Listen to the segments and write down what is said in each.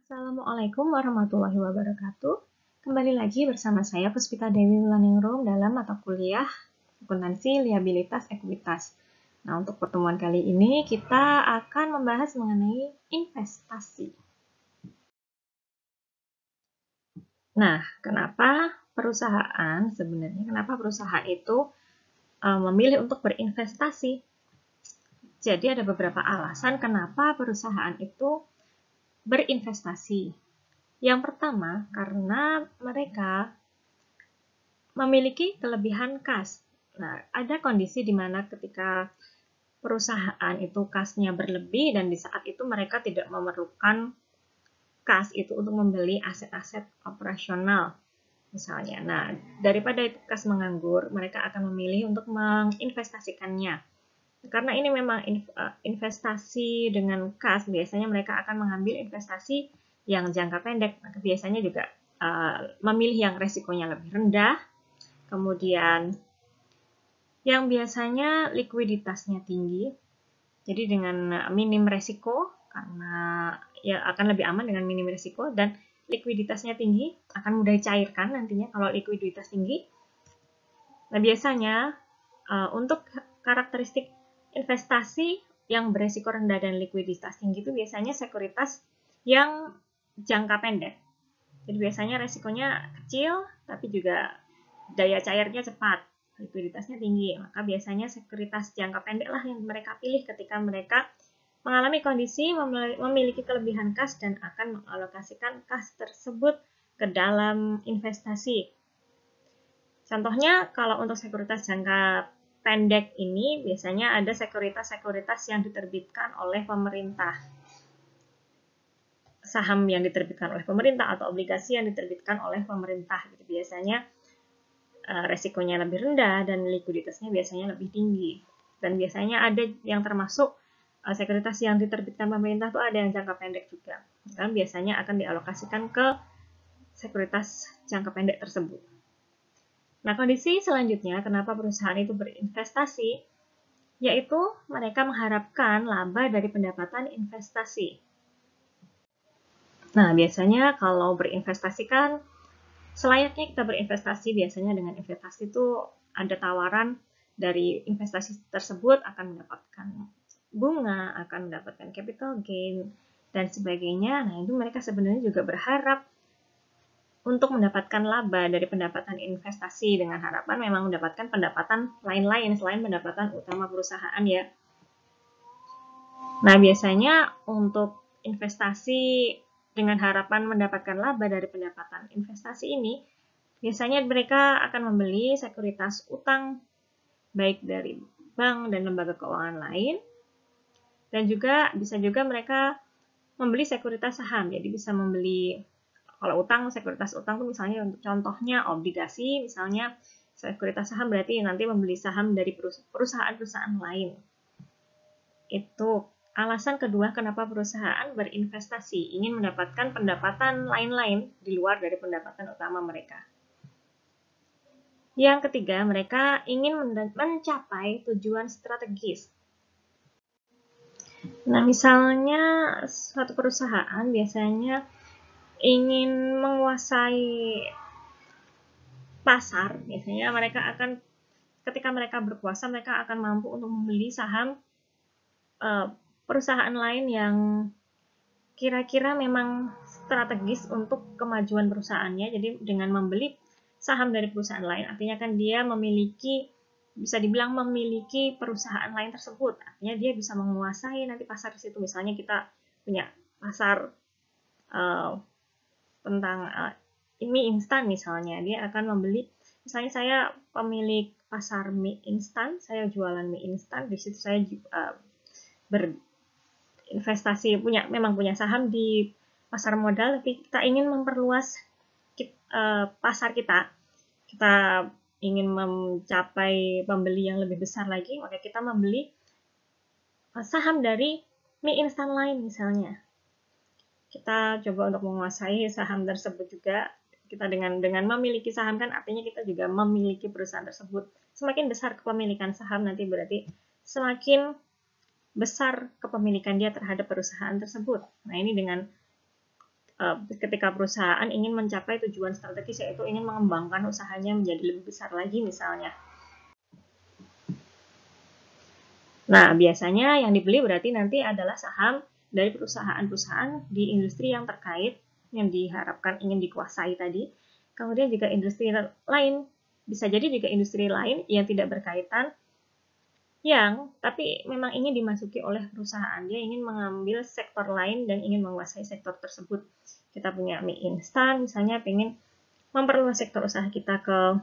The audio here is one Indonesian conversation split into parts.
Assalamualaikum warahmatullahi wabarakatuh. Kembali lagi bersama saya Puspita Dewi Wulaningrum dalam mata kuliah akuntansi liabilitas ekuitas. Nah, untuk pertemuan kali ini kita akan membahas mengenai investasi. Nah, kenapa perusahaan itu memilih untuk berinvestasi? Jadi ada beberapa alasan kenapa perusahaan itu berinvestasi. Yang pertama, karena mereka memiliki kelebihan kas. Nah, ada kondisi di mana ketika perusahaan itu kasnya berlebih dan di saat itu mereka tidak memerlukan kas itu untuk membeli aset-aset operasional misalnya. Nah, daripada itu kas menganggur, mereka akan memilih untuk menginvestasikannya. Karena ini memang investasi dengan kas, biasanya mereka akan mengambil investasi yang jangka pendek. Biasanya juga memilih yang resikonya lebih rendah, kemudian yang biasanya likuiditasnya tinggi, jadi dengan minim resiko, karena ya akan lebih aman dengan minim resiko, dan likuiditasnya tinggi, akan mudah dicairkan nantinya kalau likuiditas tinggi. Nah, biasanya untuk karakteristik investasi yang beresiko rendah dan likuiditas tinggi itu biasanya sekuritas yang jangka pendek. Jadi biasanya resikonya kecil, tapi juga daya cairnya cepat, likuiditasnya tinggi. Maka biasanya sekuritas jangka pendek lah yang mereka pilih ketika mereka mengalami kondisi memiliki kelebihan kas dan akan mengalokasikan kas tersebut ke dalam investasi. Contohnya kalau untuk sekuritas jangka pendek ini biasanya ada sekuritas-sekuritas yang diterbitkan oleh pemerintah. Saham yang diterbitkan oleh pemerintah atau obligasi yang diterbitkan oleh pemerintah. Gitu. Biasanya resikonya lebih rendah dan likuiditasnya biasanya lebih tinggi. Dan biasanya ada yang termasuk sekuritas yang diterbitkan pemerintah itu ada yang jangka pendek juga. Dan biasanya akan dialokasikan ke sekuritas jangka pendek tersebut. Nah, kondisi selanjutnya kenapa perusahaan itu berinvestasi, yaitu mereka mengharapkan laba dari pendapatan investasi. Nah, biasanya kalau berinvestasi kan selayaknya kita berinvestasi, biasanya dengan investasi itu ada tawaran dari investasi tersebut akan mendapatkan bunga, akan mendapatkan capital gain, dan sebagainya. Nah, itu mereka sebenarnya juga berharap untuk mendapatkan laba dari pendapatan investasi dengan harapan memang mendapatkan pendapatan lain-lain selain pendapatan utama perusahaan ya. Nah, biasanya untuk investasi dengan harapan mendapatkan laba dari pendapatan investasi ini, biasanya mereka akan membeli sekuritas utang baik dari bank dan lembaga keuangan lain, dan juga bisa juga mereka membeli sekuritas saham. Jadi bisa membeli, kalau utang, sekuritas utang itu misalnya untuk contohnya obligasi, misalnya sekuritas saham berarti nanti membeli saham dari perusahaan-perusahaan lain. Itu alasan kedua kenapa perusahaan berinvestasi, ingin mendapatkan pendapatan lain-lain di luar dari pendapatan utama mereka. Yang ketiga, mereka ingin mencapai tujuan strategis. Nah, misalnya suatu perusahaan biasanya ingin menguasai pasar, biasanya mereka akan, ketika mereka berkuasa, mereka akan mampu untuk membeli saham perusahaan lain yang kira-kira memang strategis untuk kemajuan perusahaannya. Jadi dengan membeli saham dari perusahaan lain, artinya kan dia memiliki, bisa dibilang memiliki perusahaan lain tersebut. Artinya dia bisa menguasai nanti pasar di situ. Misalnya kita punya pasar tentang mie instan misalnya, dia akan membeli, misalnya saya pemilik pasar mie instan, saya jualan mie instan, di situ saya berinvestasi, memang punya saham di pasar modal, tapi kita ingin memperluas pasar kita ingin mencapai pembeli yang lebih besar lagi, maka kita membeli saham dari mie instan lain misalnya. Kita coba untuk menguasai saham tersebut juga. Kita dengan memiliki saham kan artinya kita juga memiliki perusahaan tersebut. Semakin besar kepemilikan saham nanti berarti semakin besar kepemilikan dia terhadap perusahaan tersebut. Nah, ini dengan ketika perusahaan ingin mencapai tujuan strategis, yaitu ingin mengembangkan usahanya menjadi lebih besar lagi misalnya. Nah, biasanya yang dibeli berarti nanti adalah saham dari perusahaan-perusahaan di industri yang terkait, yang diharapkan ingin dikuasai tadi. Kemudian juga industri lain, bisa jadi juga industri lain yang tidak berkaitan, yang tapi memang ingin dimasuki oleh perusahaan. Dia ingin mengambil sektor lain dan ingin menguasai sektor tersebut. Kita punya mie instan, misalnya ingin memperluas sektor usaha kita ke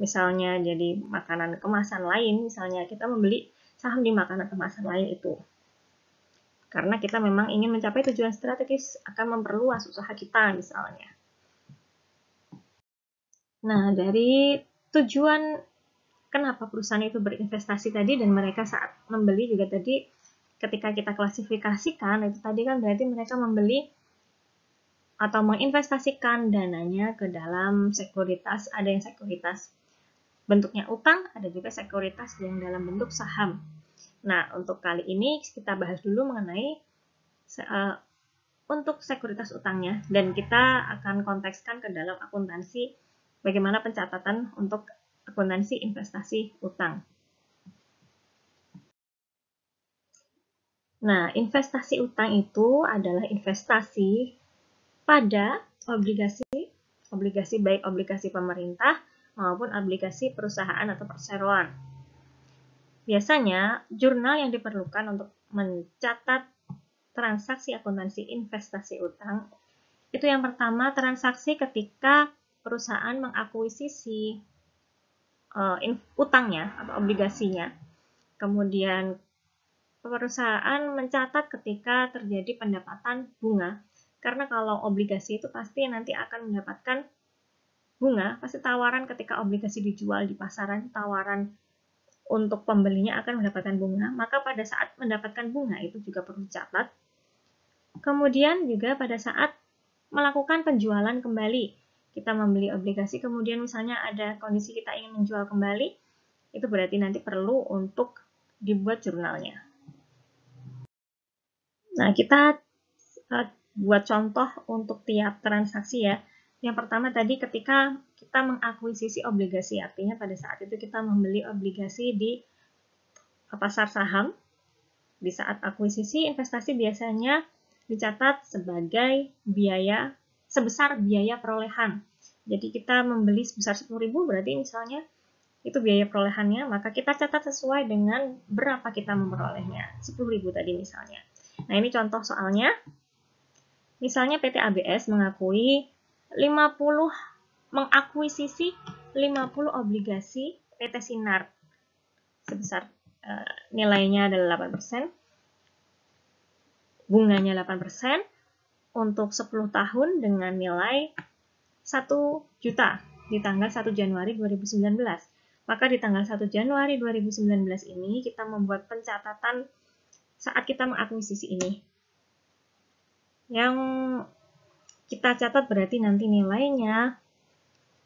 misalnya jadi makanan kemasan lain, misalnya kita membeli saham di makanan kemasan lain itu. Karena kita memang ingin mencapai tujuan strategis, akan memperluas usaha kita misalnya. Nah, dari tujuan kenapa perusahaan itu berinvestasi tadi dan mereka saat membeli juga tadi, ketika kita klasifikasikan, itu tadi kan berarti mereka membeli atau menginvestasikan dananya ke dalam sekuritas. Ada yang sekuritas bentuknya utang, ada juga sekuritas yang dalam bentuk saham. Nah, untuk kali ini kita bahas dulu mengenai untuk sekuritas utangnya, dan kita akan kontekskan ke dalam akuntansi, bagaimana pencatatan untuk akuntansi investasi utang. Nah, investasi utang itu adalah investasi pada obligasi baik obligasi pemerintah maupun obligasi perusahaan atau perseroan. Biasanya, jurnal yang diperlukan untuk mencatat transaksi akuntansi investasi utang, itu yang pertama transaksi ketika perusahaan mengakuisisi utangnya atau obligasinya. Kemudian perusahaan mencatat ketika terjadi pendapatan bunga, karena kalau obligasi itu pasti nanti akan mendapatkan bunga, pasti tawaran ketika obligasi dijual di pasaran, tawaran untuk pembelinya akan mendapatkan bunga, maka pada saat mendapatkan bunga itu juga perlu dicatat. Kemudian juga pada saat melakukan penjualan kembali, kita membeli obligasi, kemudian misalnya ada kondisi kita ingin menjual kembali, itu berarti nanti perlu untuk dibuat jurnalnya. Nah, kita buat contoh untuk tiap transaksi ya. Yang pertama tadi ketika kita mengakuisisi obligasi, artinya pada saat itu kita membeli obligasi di pasar saham. Di saat akuisisi investasi biasanya dicatat sebagai biaya sebesar biaya perolehan. Jadi kita membeli sebesar 10.000 berarti misalnya itu biaya perolehannya, maka kita catat sesuai dengan berapa kita memperolehnya, 10.000 tadi misalnya. Nah, ini contoh soalnya. Misalnya PT ABS mengakuisisi 50 obligasi PT Sinar sebesar nilainya adalah 8%, bunganya 8%, untuk 10 tahun dengan nilai 1 juta di tanggal 1 Januari 2019. Maka di tanggal 1 Januari 2019 ini kita membuat pencatatan saat kita mengakuisisi ini. Yang kita catat berarti nanti nilainya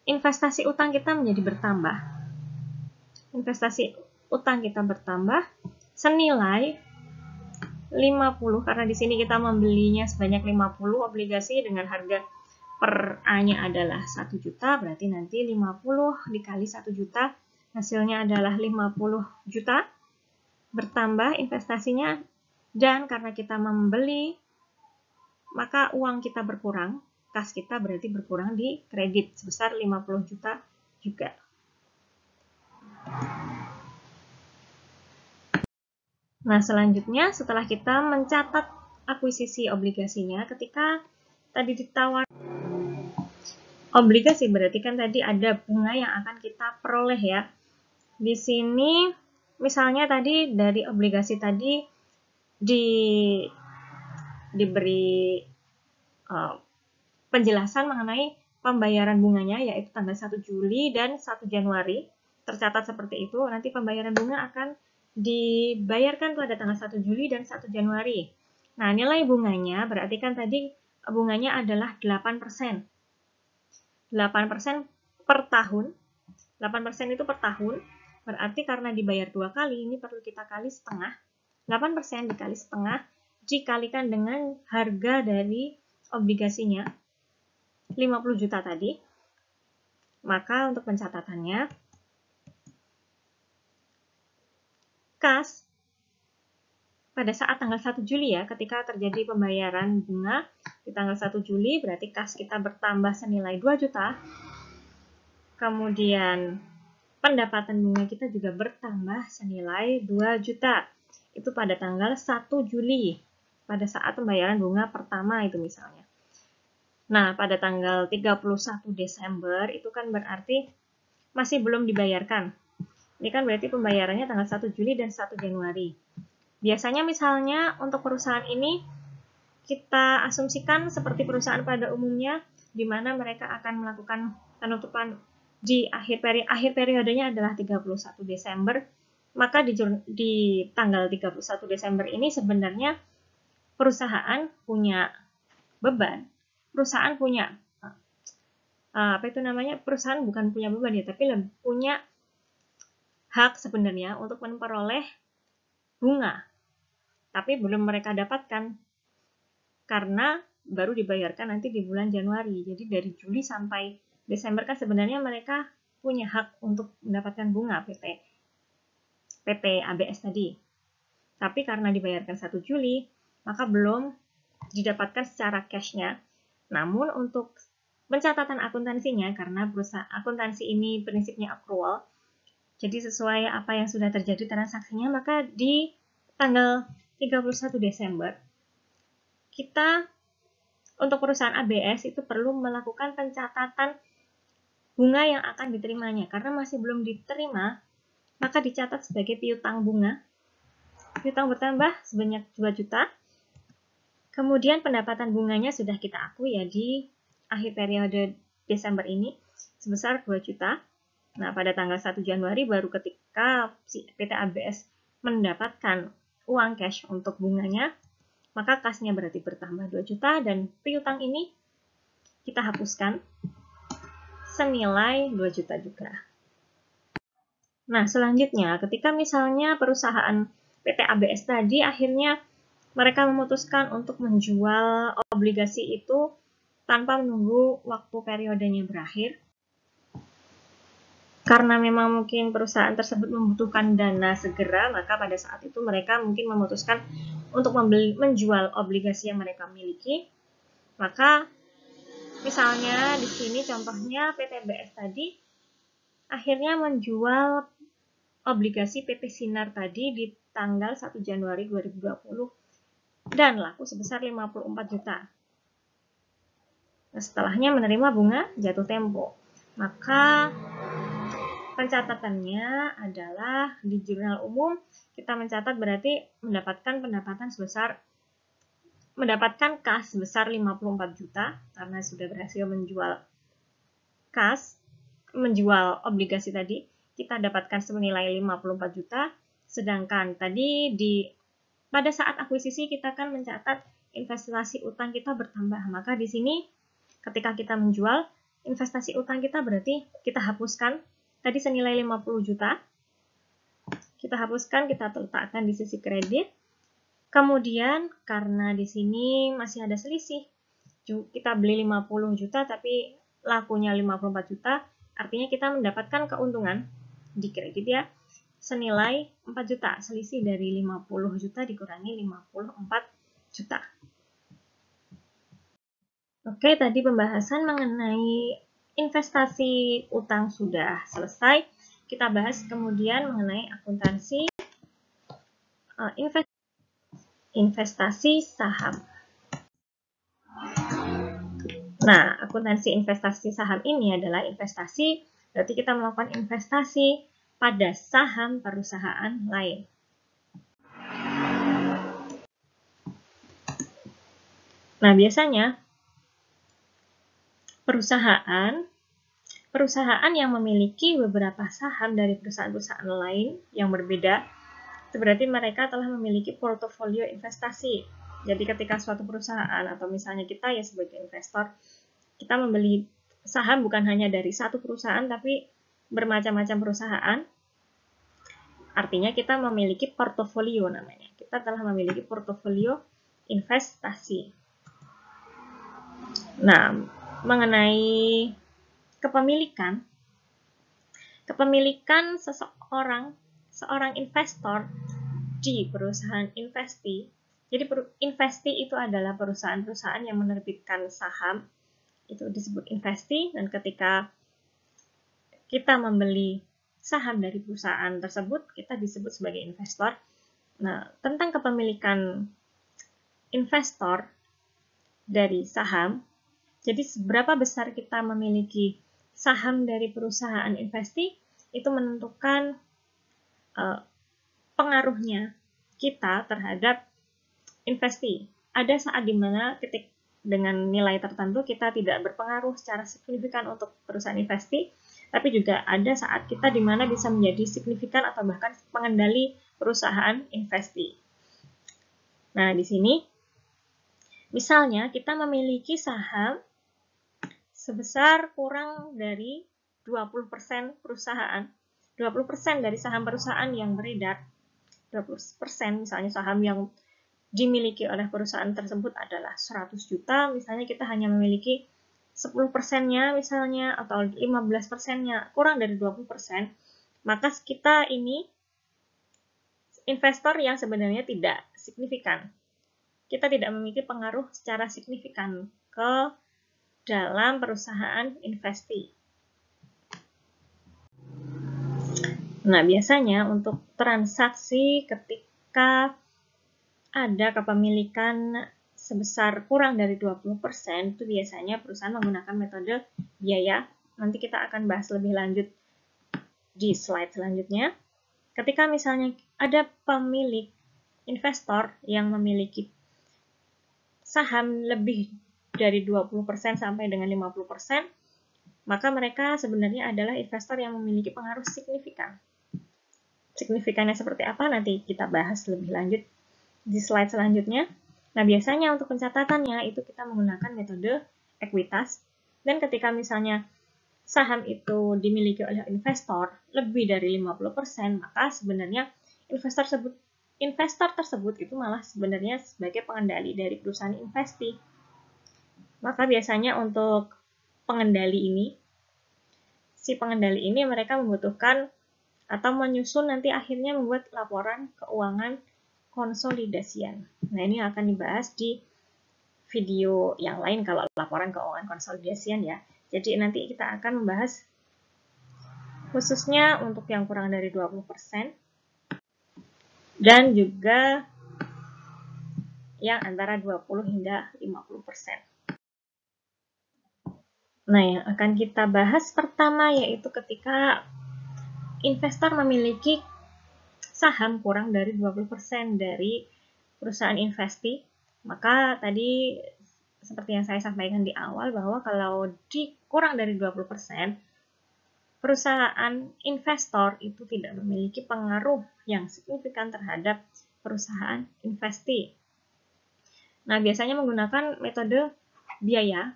investasi utang kita menjadi bertambah. Investasi utang kita bertambah senilai 50, karena di sini kita membelinya sebanyak 50 obligasi dengan harga per A-nya adalah 1 juta, berarti nanti 50 dikali 1 juta, hasilnya adalah 50 juta, bertambah investasinya, dan karena kita membeli, maka uang kita berkurang, kas kita berarti berkurang di kredit sebesar 50 juta juga. Nah, selanjutnya setelah kita mencatat akuisisi obligasinya, ketika tadi ditawar obligasi berarti kan tadi ada bunga yang akan kita peroleh ya. Di sini misalnya tadi dari obligasi tadi diberi penjelasan mengenai pembayaran bunganya, yaitu tanggal 1 Juli dan 1 Januari. Tercatat seperti itu, nanti pembayaran bunga akan dibayarkan pada tanggal 1 Juli dan 1 Januari. Nah, nilai bunganya berarti kan tadi bunganya adalah 8%. 8% per tahun. 8% itu per tahun, berarti karena dibayar 2 kali, ini perlu kita kali setengah. 8% dikali setengah dikalikan dengan harga dari obligasinya 50 juta tadi, maka untuk pencatatannya, kas pada saat tanggal 1 Juli ya, ketika terjadi pembayaran bunga di tanggal 1 Juli, berarti kas kita bertambah senilai 2 juta. Kemudian pendapatan bunga kita juga bertambah senilai 2 juta. Itu pada tanggal 1 Juli, pada saat pembayaran bunga pertama itu misalnya. Nah, pada tanggal 31 Desember itu kan berarti masih belum dibayarkan. Ini kan berarti pembayarannya tanggal 1 Juli dan 1 Januari. Biasanya misalnya untuk perusahaan ini kita asumsikan seperti perusahaan pada umumnya, di mana mereka akan melakukan penutupan di akhir periodenya adalah 31 Desember, maka di tanggal 31 Desember ini sebenarnya perusahaan punya beban, perusahaan punya perusahaan bukan punya beban ya, tapi punya hak sebenarnya untuk memperoleh bunga, tapi belum mereka dapatkan karena baru dibayarkan nanti di bulan Januari. Jadi dari Juli sampai Desember kan sebenarnya mereka punya hak untuk mendapatkan bunga PT ABS tadi. Tapi karena dibayarkan 1 Juli, maka belum didapatkan secara cash-nya. Namun untuk pencatatan akuntansinya, karena perusahaan akuntansi ini prinsipnya accrual, jadi sesuai apa yang sudah terjadi transaksinya, maka di tanggal 31 Desember, kita untuk perusahaan ABS itu perlu melakukan pencatatan bunga yang akan diterimanya. Karena masih belum diterima, maka dicatat sebagai piutang bunga. Piutang bertambah sebanyak 2 juta. Kemudian pendapatan bunganya sudah kita akui ya di akhir periode Desember ini sebesar 2 juta. Nah, pada tanggal 1 Januari baru ketika PT ABS mendapatkan uang cash untuk bunganya, maka kasnya berarti bertambah 2 juta dan piutang ini kita hapuskan senilai 2 juta juga. Nah, selanjutnya ketika misalnya perusahaan PT ABS tadi akhirnya mereka memutuskan untuk menjual obligasi itu tanpa menunggu waktu periodenya berakhir, karena memang mungkin perusahaan tersebut membutuhkan dana segera, maka pada saat itu mereka mungkin memutuskan untuk menjual obligasi yang mereka miliki. Maka misalnya di sini contohnya PT ABS tadi akhirnya menjual obligasi PT Sinar tadi di tanggal 1 Januari 2020 dan laku sebesar 54 juta. Nah, setelahnya menerima bunga jatuh tempo. Maka pencatatannya adalah di jurnal umum kita mencatat berarti mendapatkan kas sebesar 54 juta karena sudah berhasil menjual obligasi tadi, kita dapatkan senilai 54 juta, sedangkan tadi pada saat akuisisi kita kan mencatat investasi utang kita bertambah, maka di sini ketika kita menjual investasi utang kita berarti kita hapuskan tadi senilai 50 juta, kita hapuskan, kita letakkan di sisi kredit. Kemudian karena di sini masih ada selisih, kita beli 50 juta tapi lakunya 54 juta, artinya kita mendapatkan keuntungan di kredit ya, senilai 4 juta, selisih dari 50 juta dikurangi 54 juta. Oke, tadi pembahasan mengenai investasi utang sudah selesai. Kita bahas kemudian mengenai akuntansi investasi saham. Nah, akuntansi investasi saham ini adalah investasi, berarti kita melakukan investasi pada saham perusahaan lain. Nah, biasanya perusahaan yang memiliki beberapa saham dari perusahaan-perusahaan lain yang berbeda, itu berarti mereka telah memiliki portofolio investasi. Jadi ketika suatu perusahaan atau misalnya kita ya sebagai investor, kita membeli saham bukan hanya dari satu perusahaan tapi bermacam-macam perusahaan. Artinya kita memiliki portofolio namanya. Kita telah memiliki portofolio investasi. Nah, mengenai kepemilikan seorang investor di perusahaan investi. Jadi investi itu adalah perusahaan-perusahaan yang menerbitkan saham, itu disebut investi, dan ketika kita membeli saham dari perusahaan tersebut, kita disebut sebagai investor. Nah, tentang kepemilikan investor dari saham, jadi seberapa besar kita memiliki saham dari perusahaan investi, itu menentukan pengaruhnya kita terhadap investi. Ada saat dimana dengan nilai tertentu kita tidak berpengaruh secara signifikan untuk perusahaan investi, tapi juga ada saat kita dimana bisa menjadi signifikan atau bahkan pengendali perusahaan investi. Nah, di sini misalnya kita memiliki saham sebesar kurang dari 20% perusahaan, 20% dari saham perusahaan yang beredar, 20% misalnya saham yang dimiliki oleh perusahaan tersebut adalah 100 juta, misalnya kita hanya memiliki 10%-nya misalnya, atau 15%-nya, kurang dari 20%, maka kita ini investor yang sebenarnya tidak signifikan. Kita tidak memiliki pengaruh secara signifikan ke dalam perusahaan investi. Nah, biasanya untuk transaksi ketika ada kepemilikan sebesar kurang dari 20%, itu biasanya perusahaan menggunakan metode biaya. Nanti kita akan bahas lebih lanjut di slide selanjutnya. Ketika misalnya ada pemilik investor yang memiliki saham lebih dari 20% sampai dengan 50%, maka mereka sebenarnya adalah investor yang memiliki pengaruh signifikan. Signifikannya seperti apa nanti kita bahas lebih lanjut di slide selanjutnya. Nah, biasanya untuk pencatatannya itu kita menggunakan metode ekuitas. Dan ketika misalnya saham itu dimiliki oleh investor lebih dari 50%, maka sebenarnya investor tersebut itu malah sebenarnya sebagai pengendali dari perusahaan investi. Maka biasanya untuk pengendali ini mereka membutuhkan atau menyusun nanti akhirnya membuat laporan keuangan konsolidasian. Nah, ini akan dibahas di video yang lain kalau laporan keuangan konsolidasian ya. Jadi nanti kita akan membahas khususnya untuk yang kurang dari 20% dan juga yang antara 20 hingga 50%. Nah, yang akan kita bahas pertama yaitu ketika investor memiliki saham kurang dari 20% dari perusahaan investi, maka tadi seperti yang saya sampaikan di awal bahwa kalau kurang dari 20%, perusahaan investor itu tidak memiliki pengaruh yang signifikan terhadap perusahaan investi. Nah, biasanya menggunakan metode biaya,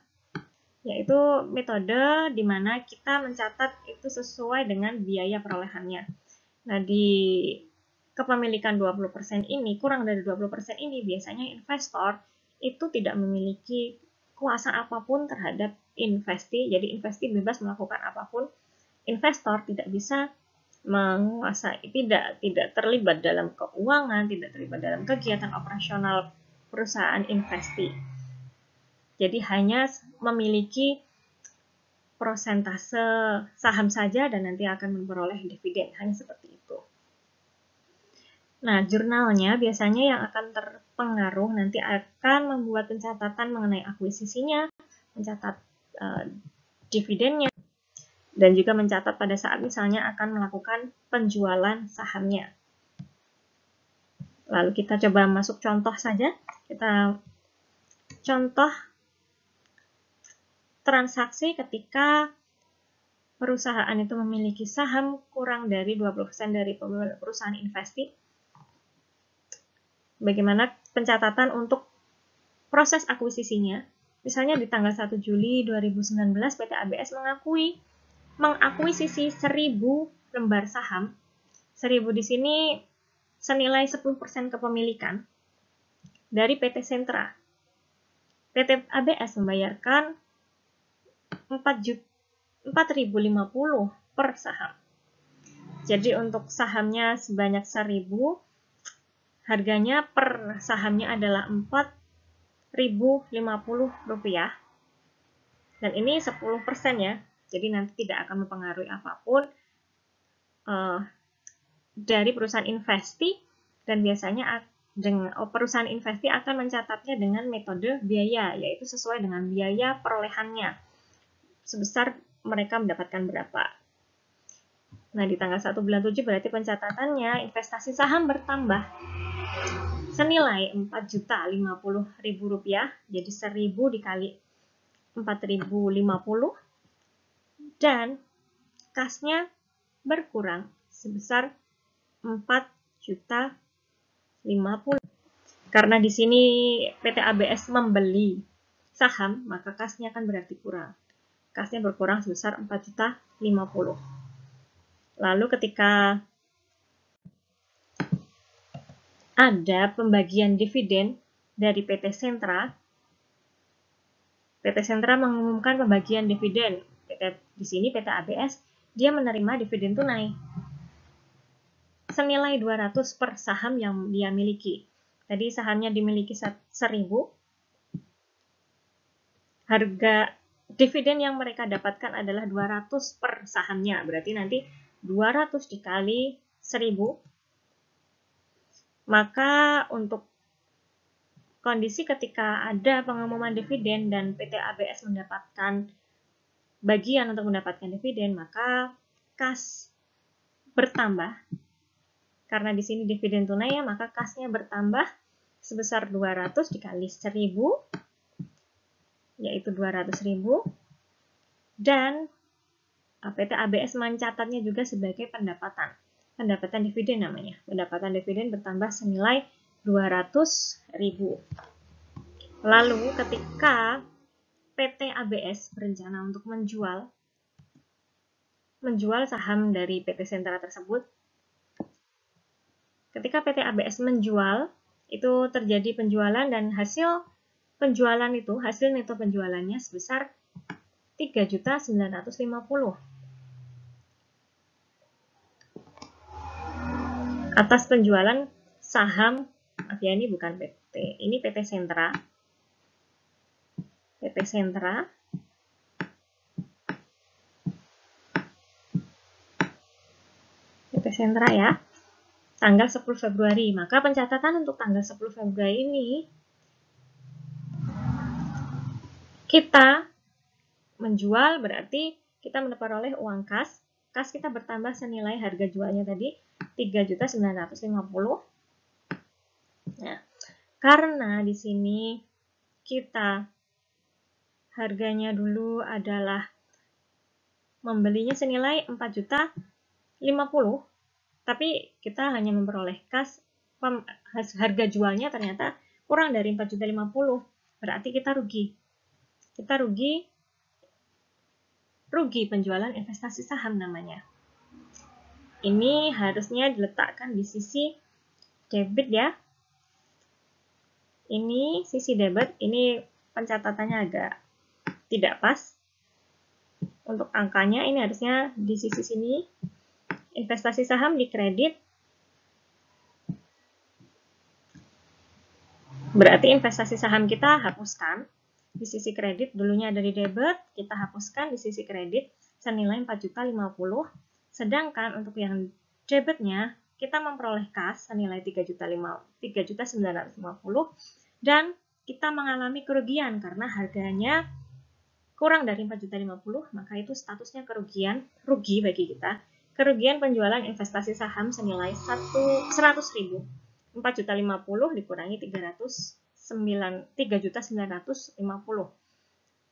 yaitu metode di mana kita mencatat itu sesuai dengan biaya perolehannya. Nah, di kepemilikan 20% ini, kurang dari 20% ini, biasanya investor itu tidak memiliki kuasa apapun terhadap investi, jadi investi bebas melakukan apapun. Investor tidak bisa menguasai, tidak terlibat dalam keuangan, tidak terlibat dalam kegiatan operasional perusahaan investi. Jadi hanya memiliki prosentase saham saja dan nanti akan memperoleh dividen, hanya seperti itu. Nah, jurnalnya biasanya yang akan terpengaruh nanti akan membuat pencatatan mengenai akuisisinya, mencatat dividennya, dan juga mencatat pada saat misalnya akan melakukan penjualan sahamnya. Lalu kita coba masuk contoh saja. Kita contoh transaksi ketika perusahaan itu memiliki saham kurang dari 20% dari perusahaan investi. Bagaimana pencatatan untuk proses akuisisinya. Misalnya di tanggal 1 Juli 2019 PT ABS mengakuisisi 1000 lembar saham. 1000 di sini senilai 10% kepemilikan dari PT Sentra. PT ABS membayarkan 4.050 per saham. Jadi untuk sahamnya sebanyak 1.000, harganya per sahamnya adalah 4.050 rupiah. Dan ini 10% ya. Jadi nanti tidak akan mempengaruhi apapun dari perusahaan investi, dan biasanya perusahaan investi akan mencatatnya dengan metode biaya, yaitu sesuai dengan biaya perolehannya, sebesar mereka mendapatkan berapa. Nah, di tanggal 1 bulan 7 berarti pencatatannya investasi saham bertambah senilai 4.050.000 rupiah, jadi 1.000 dikali 4.050, dan kasnya berkurang sebesar 4.050. Karena di sini PT ABS membeli saham, maka kasnya akan berarti kurang. Kasnya berkurang sebesar 4.050. Lalu ketika ada pembagian dividen dari PT Sentra mengumumkan pembagian dividen. Di sini PT ABS dia menerima dividen tunai senilai 200 per saham yang dia miliki. Tadi sahamnya dimiliki 1.000. Harga dividen yang mereka dapatkan adalah 200 per sahamnya. Berarti nanti 200 dikali 1.000. Maka untuk kondisi ketika ada pengumuman dividen dan PT ABS mendapatkan bagian untuk mendapatkan dividen, maka kas bertambah. Karena di sini dividen tunai ya, maka kasnya bertambah sebesar 200 dikali 1.000, yaitu 200.000. Dan PT ABS mencatatnya juga sebagai pendapatan dividen namanya. Pendapatan dividen bertambah senilai 200.000. Lalu ketika PT ABS berencana untuk menjual saham dari PT Sentra tersebut, ketika PT ABS menjual, itu terjadi penjualan dan hasil penjualan itu, hasil neto penjualannya sebesar 3.950. Atas penjualan saham, ya ini bukan PT, ini PT Sentra. PT Sentra ya, tanggal 10 Februari. Maka pencatatan untuk tanggal 10 Februari ini, kita menjual berarti kita memperoleh uang kas. Kas kita bertambah senilai harga jualnya tadi 3.950. Nah, karena di sini kita harganya dulu adalah membelinya senilai 4.050, tapi kita hanya memperoleh kas, harga jualnya ternyata kurang dari 4.050, berarti kita rugi. Kita rugi penjualan investasi saham namanya. Ini harusnya diletakkan di sisi debit ya. Ini sisi debit, ini pencatatannya agak tidak pas. Untuk angkanya ini harusnya di sisi sini. Investasi saham di kredit. Berarti investasi saham kita hapuskan. Di sisi kredit dulunya ada di debit, kita hapuskan di sisi kredit senilai 4.050. Sedangkan untuk yang debitnya kita memperoleh kas senilai 3.950 dan kita mengalami kerugian karena harganya kurang dari 4.050, maka itu statusnya kerugian, rugi bagi kita. Kerugian penjualan investasi saham senilai 100.000. 4.050 dikurangi 3.950.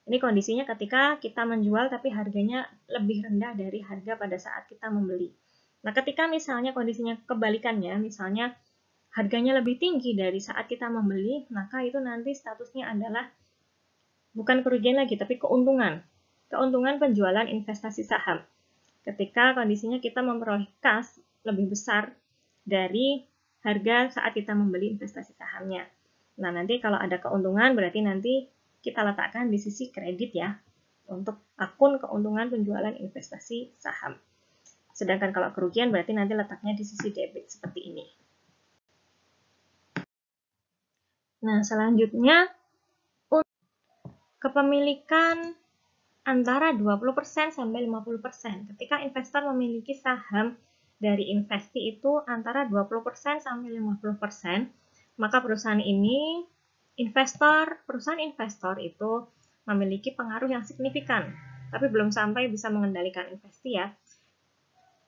Ini kondisinya ketika kita menjual tapi harganya lebih rendah dari harga pada saat kita membeli. Nah, ketika misalnya kondisinya kebalikannya, misalnya harganya lebih tinggi dari saat kita membeli, maka itu nanti statusnya adalah bukan kerugian lagi, tapi keuntungan. Keuntungan penjualan investasi saham. Ketika kondisinya kita memperoleh kas lebih besar dari harga saat kita membeli investasi sahamnya. Nah, nanti kalau ada keuntungan berarti nanti kita letakkan di sisi kredit ya, untuk akun keuntungan penjualan investasi saham. Sedangkan kalau kerugian berarti nanti letaknya di sisi debit seperti ini. Nah, selanjutnya kepemilikan antara 20% sampai 50%. Ketika investor memiliki saham dari investi itu antara 20% sampai 50%, maka perusahaan investor itu memiliki pengaruh yang signifikan, tapi belum sampai bisa mengendalikan investi ya.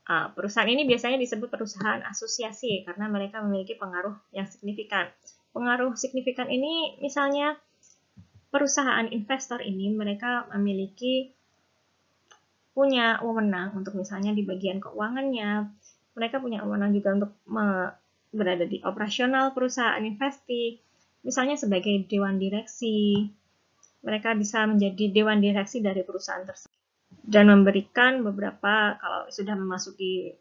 Perusahaan ini biasanya disebut perusahaan asosiasi karena mereka memiliki pengaruh yang signifikan. Pengaruh signifikan ini misalnya perusahaan investor ini mereka punya wewenang untuk misalnya di bagian keuangannya, mereka punya wewenang juga untuk berada di operasional perusahaan investi, misalnya sebagai dewan direksi, mereka bisa menjadi dewan direksi dari perusahaan tersebut dan memberikan beberapa, kalau sudah memasuki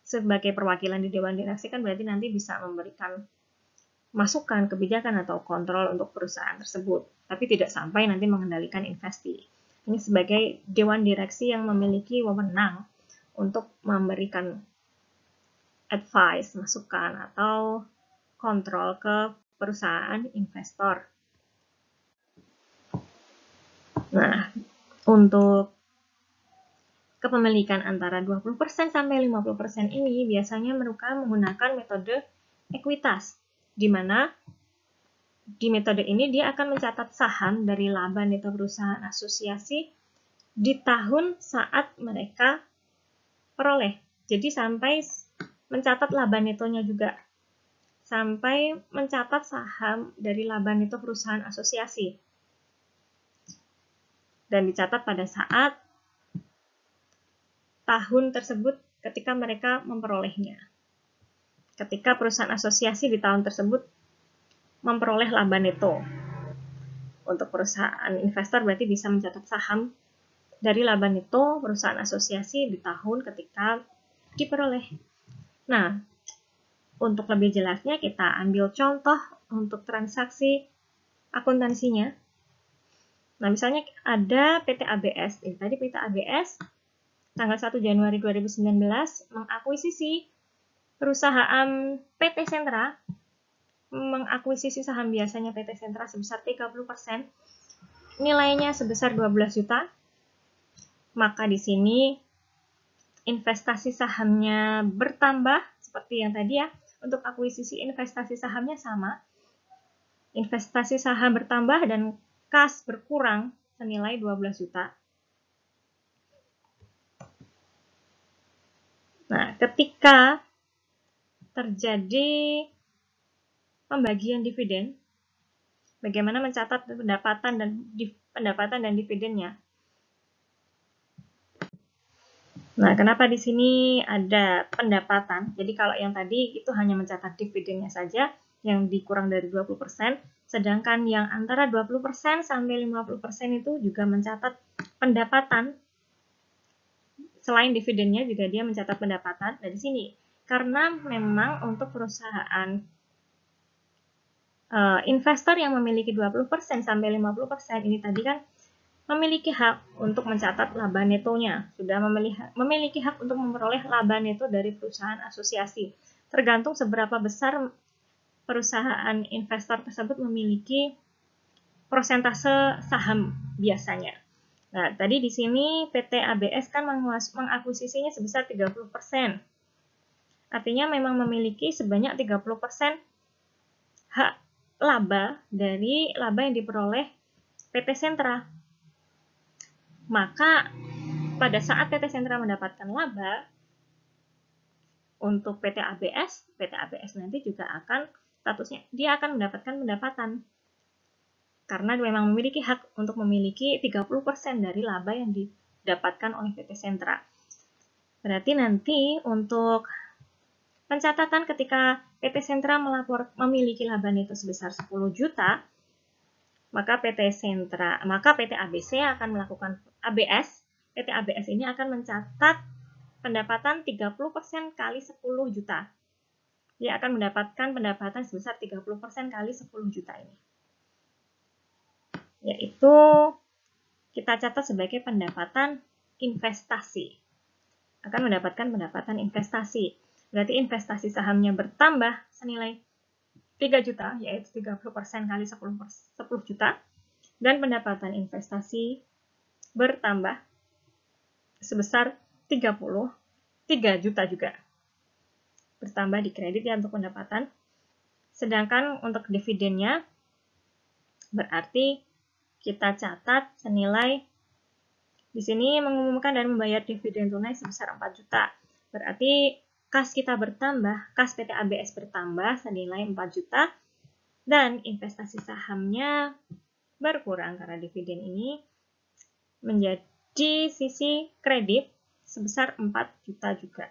sebagai perwakilan di dewan direksi kan berarti nanti bisa memberikan masukan, kebijakan, atau kontrol untuk perusahaan tersebut, tapi tidak sampai nanti mengendalikan investi. Ini sebagai dewan direksi yang memiliki wewenang untuk memberikan advice, masukan, atau kontrol ke perusahaan investor. Nah, untuk kepemilikan antara 20% sampai 50% ini biasanya mereka menggunakan metode ekuitas, di mana di metode ini dia akan mencatat saham dari laba neto perusahaan asosiasi di tahun saat mereka peroleh. Jadi sampai mencatat laba netonya juga. Sampai mencatat saham dari laba neto perusahaan asosiasi. Dan dicatat pada saat tahun tersebut ketika mereka memperolehnya. Ketika perusahaan asosiasi di tahun tersebut memperoleh laba neto. Untuk perusahaan investor berarti bisa mencatat saham dari laba neto perusahaan asosiasi di tahun ketika diperoleh. Nah, untuk lebih jelasnya kita ambil contoh untuk transaksi akuntansinya. Nah, misalnya ada PT ABS. Tadi PT ABS tanggal 1 Januari 2019 mengakuisisi perusahaan PT Sentra, mengakuisisi saham biasanya PT Sentra sebesar 30%, nilainya sebesar 12 juta. Maka di sini investasi sahamnya bertambah seperti yang tadi ya. Untuk akuisisi investasi sahamnya sama. Investasi saham bertambah dan kas berkurang senilai 12 juta. Nah, ketika terjadi pembagian dividen, bagaimana mencatat pendapatan dan dividennya? Nah, kenapa di sini ada pendapatan? Jadi kalau yang tadi itu hanya mencatat dividennya saja yang dikurang dari 20%, sedangkan yang antara 20% sampai 50% itu juga mencatat pendapatan. Selain dividennya juga dia mencatat pendapatan dari sini. Karena memang untuk perusahaan investor yang memiliki 20% sampai 50% ini tadi kan memiliki hak untuk mencatat laba netonya, sudah memiliki hak untuk memperoleh laba neto dari perusahaan asosiasi. Tergantung seberapa besar perusahaan investor tersebut memiliki persentase saham biasanya. Nah, tadi di sini PT ABS kan mengakuisisinya sebesar 30%. Artinya memang memiliki sebanyak 30% hak laba dari laba yang diperoleh PT Sentra. Maka pada saat PT Sentra mendapatkan laba untuk PT ABS nanti juga akan statusnya dia akan mendapatkan pendapatan. Karena memang memiliki hak untuk memiliki 30% dari laba yang didapatkan oleh PT Sentra. Berarti nanti untuk pencatatan ketika PT Sentra memiliki laba neto sebesar 10 juta, maka PT ABC akan melakukan PT ABS ini akan mencatat pendapatan 30% kali 10 juta. Dia akan mendapatkan pendapatan sebesar 30% kali 10 juta ini. yaitu kita catat sebagai pendapatan investasi. Akan mendapatkan pendapatan investasi. Berarti investasi sahamnya bertambah senilai 3 juta, yaitu 30% kali 10 juta. Dan pendapatan investasi bertambah sebesar 33 juta juga. Bertambah di kredit ya untuk pendapatan. Sedangkan untuk dividennya berarti kita catat senilai di sini mengumumkan dan membayar dividen tunai sebesar 4 juta. Berarti kas kita bertambah, kas PT ABS bertambah senilai 4 juta dan investasi sahamnya berkurang karena dividen ini menjadi sisi kredit sebesar 4 juta juga.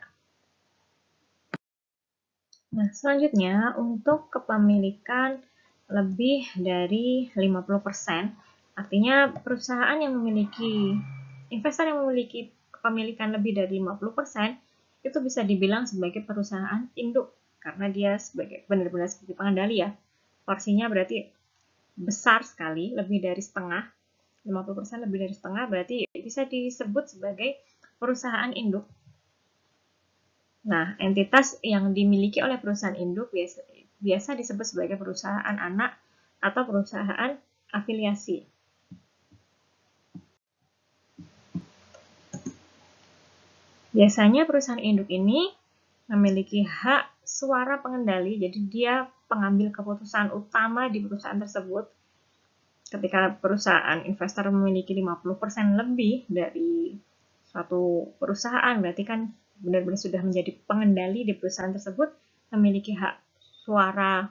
Nah, selanjutnya untuk kepemilikan lebih dari 50%, artinya perusahaan yang memiliki, investor yang memiliki kepemilikan lebih dari 50%, itu bisa dibilang sebagai perusahaan induk, karena dia sebagai benar-benar sebagai pengendali ya. Porsinya berarti besar sekali, lebih dari setengah, 50% lebih dari setengah, berarti bisa disebut sebagai perusahaan induk. Nah, entitas yang dimiliki oleh perusahaan induk biasa disebut sebagai perusahaan anak atau perusahaan afiliasi. Biasanya perusahaan induk ini memiliki hak suara pengendali, jadi dia pengambil keputusan utama di perusahaan tersebut. Ketika perusahaan investor memiliki 50% lebih dari suatu perusahaan, berarti kan benar-benar sudah menjadi pengendali di perusahaan tersebut, memiliki hak suara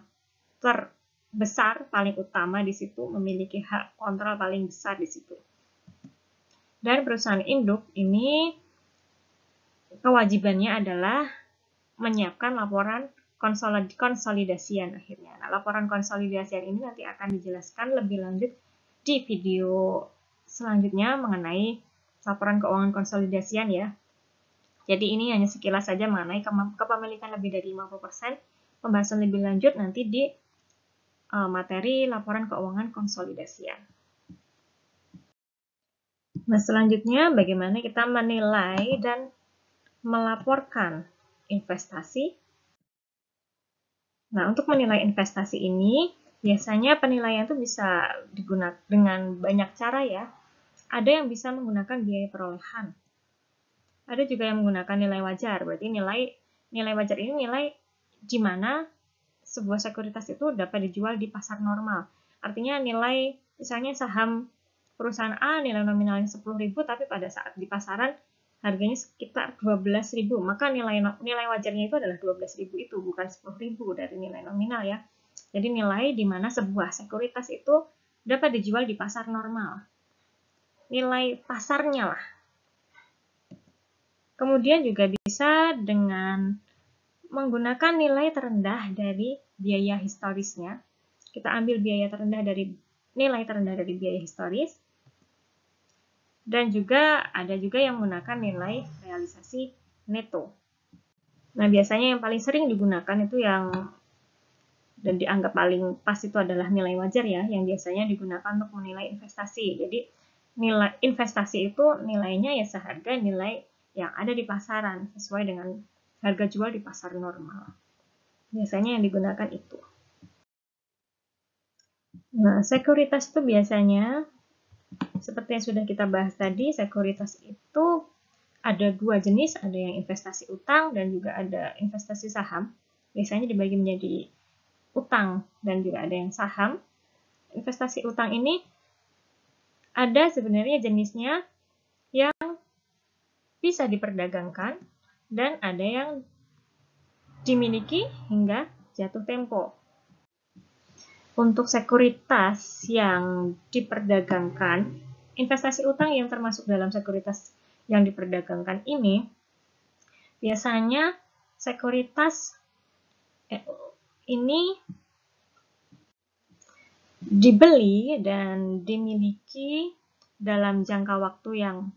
terbesar paling utama di situ, memiliki hak kontrol paling besar di situ. Dan perusahaan induk ini kewajibannya adalah menyiapkan laporan konsolidasian akhirnya. Nah, laporan konsolidasian ini nanti akan dijelaskan lebih lanjut di video selanjutnya mengenai laporan keuangan konsolidasian ya. Jadi ini hanya sekilas saja mengenai kepemilikan lebih dari 50%. Pembahasan lebih lanjut nanti di materi laporan keuangan konsolidasian. Nah, selanjutnya bagaimana kita menilai dan melaporkan investasi. Nah, untuk menilai investasi ini, biasanya penilaian itu bisa digunakan dengan banyak cara ya. Ada yang bisa menggunakan biaya perolehan. Ada juga yang menggunakan nilai wajar. Berarti nilai wajar ini nilai di mana sebuah sekuritas itu dapat dijual di pasar normal. Artinya nilai, misalnya saham perusahaan A nilai nominalnya 10.000, tapi pada saat di pasaran harganya sekitar 12.000, maka nilai wajarnya itu adalah 12.000 itu, bukan 10.000 dari nilai nominal ya. Jadi nilai di mana sebuah sekuritas itu dapat dijual di pasar normal. Nilai pasarnya lah. Kemudian juga bisa dengan menggunakan nilai terendah dari biaya historisnya. Kita ambil nilai terendah dari biaya historis. Dan juga ada juga yang menggunakan nilai realisasi neto. Nah, biasanya yang paling sering digunakan itu dan dianggap paling pas itu adalah nilai wajar ya, yang biasanya digunakan untuk menilai investasi. Jadi nilai investasi itu nilainya ya seharga nilai yang ada di pasaran sesuai dengan harga jual di pasar normal. Biasanya yang digunakan itu. Nah, sekuritas itu biasanya seperti yang sudah kita bahas tadi, sekuritas itu ada dua jenis, ada yang investasi utang dan juga ada investasi saham. Biasanya dibagi menjadi utang dan juga ada yang saham. Investasi utang ini ada sebenarnya jenisnya yang bisa diperdagangkan dan ada yang dimiliki hingga jatuh tempo. Untuk sekuritas yang diperdagangkan, investasi utang yang termasuk dalam sekuritas yang diperdagangkan ini, biasanya sekuritas ini dibeli dan dimiliki dalam jangka waktu yang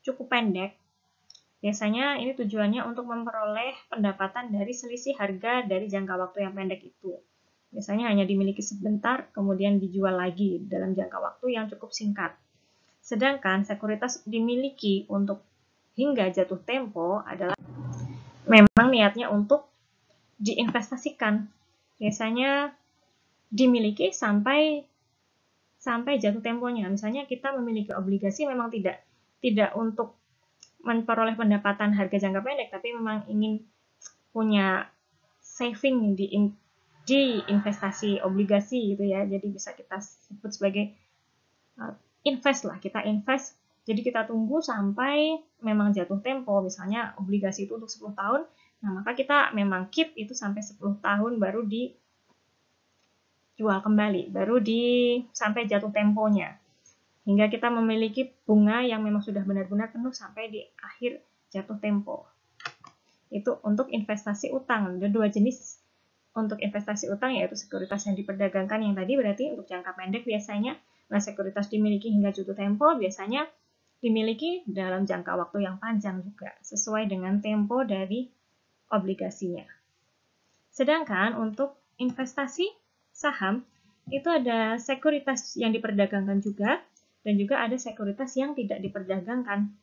cukup pendek. Biasanya ini tujuannya untuk memperoleh pendapatan dari selisih harga dari jangka waktu yang pendek itu. Biasanya hanya dimiliki sebentar, kemudian dijual lagi dalam jangka waktu yang cukup singkat. Sedangkan sekuritas dimiliki untuk hingga jatuh tempo adalah memang niatnya untuk diinvestasikan. Biasanya dimiliki sampai jatuh temponya. Misalnya kita memiliki obligasi memang tidak untuk memperoleh pendapatan harga jangka pendek, tapi memang ingin punya saving di investasi obligasi gitu ya. Jadi bisa kita sebut sebagai invest lah, kita invest. Jadi kita tunggu sampai memang jatuh tempo, misalnya obligasi itu untuk 10 tahun, nah maka kita memang keep itu sampai 10 tahun baru dijual kembali, baru sampai jatuh temponya. Hingga kita memiliki bunga yang memang sudah benar-benar penuh sampai di akhir jatuh tempo. Itu untuk investasi utang. Ada dua jenis untuk investasi utang, yaitu sekuritas yang diperdagangkan yang tadi berarti untuk jangka pendek biasanya. Nah, sekuritas dimiliki hingga jatuh tempo biasanya dimiliki dalam jangka waktu yang panjang juga, sesuai dengan tempo dari obligasinya. Sedangkan untuk investasi saham, itu ada sekuritas yang diperdagangkan juga, dan juga ada sekuritas yang tidak diperdagangkan.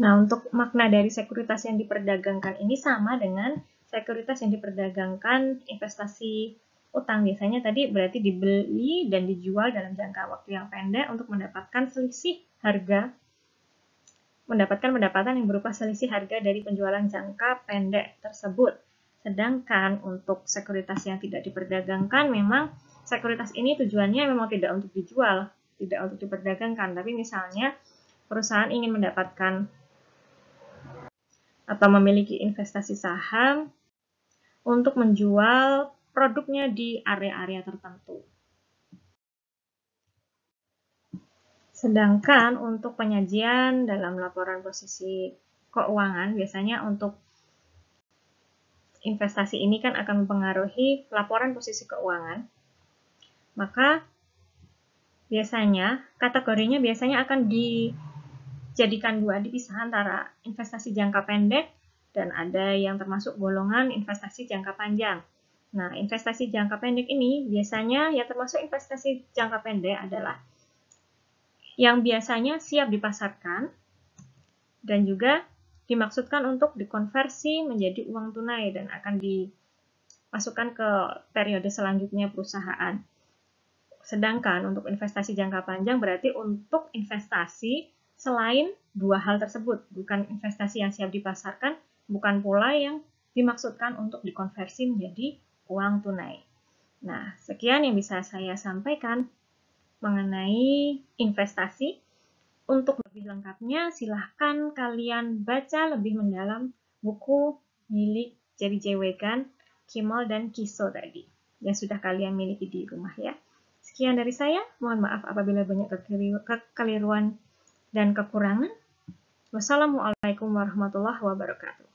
Nah, untuk makna dari sekuritas yang diperdagangkan ini sama dengan sekuritas yang diperdagangkan investasi utang. Biasanya tadi berarti dibeli dan dijual dalam jangka waktu yang pendek untuk mendapatkan selisih harga, mendapatkan pendapatan yang berupa selisih harga dari penjualan jangka pendek tersebut. Sedangkan untuk sekuritas yang tidak diperdagangkan, memang sekuritas ini tujuannya memang tidak untuk dijual, tidak untuk diperdagangkan, tapi misalnya perusahaan ingin mendapatkan atau memiliki investasi saham untuk menjual produknya di area-area tertentu. Sedangkan untuk penyajian dalam laporan posisi keuangan, biasanya untuk investasi ini kan akan mempengaruhi laporan posisi keuangan. Maka biasanya kategorinya biasanya akan dijadikan dua, dipisah antara investasi jangka pendek dan ada yang termasuk golongan investasi jangka panjang. Nah, investasi jangka pendek ini biasanya yang termasuk investasi jangka pendek adalah yang biasanya siap dipasarkan dan juga dimaksudkan untuk dikonversi menjadi uang tunai dan akan dimasukkan ke periode selanjutnya perusahaan. Sedangkan untuk investasi jangka panjang berarti untuk investasi selain dua hal tersebut, bukan investasi yang siap dipasarkan, bukan pula yang dimaksudkan untuk dikonversi menjadi uang tunai. Nah, sekian yang bisa saya sampaikan mengenai investasi. Untuk lebih lengkapnya, silahkan kalian baca lebih mendalam buku milik Jerry J. Wegan, Kimmel, dan Kiso tadi, yang sudah kalian miliki di rumah ya. Sekian dari saya, mohon maaf apabila banyak kekeliruan dan kekurangan. Wassalamualaikum warahmatullahi wabarakatuh.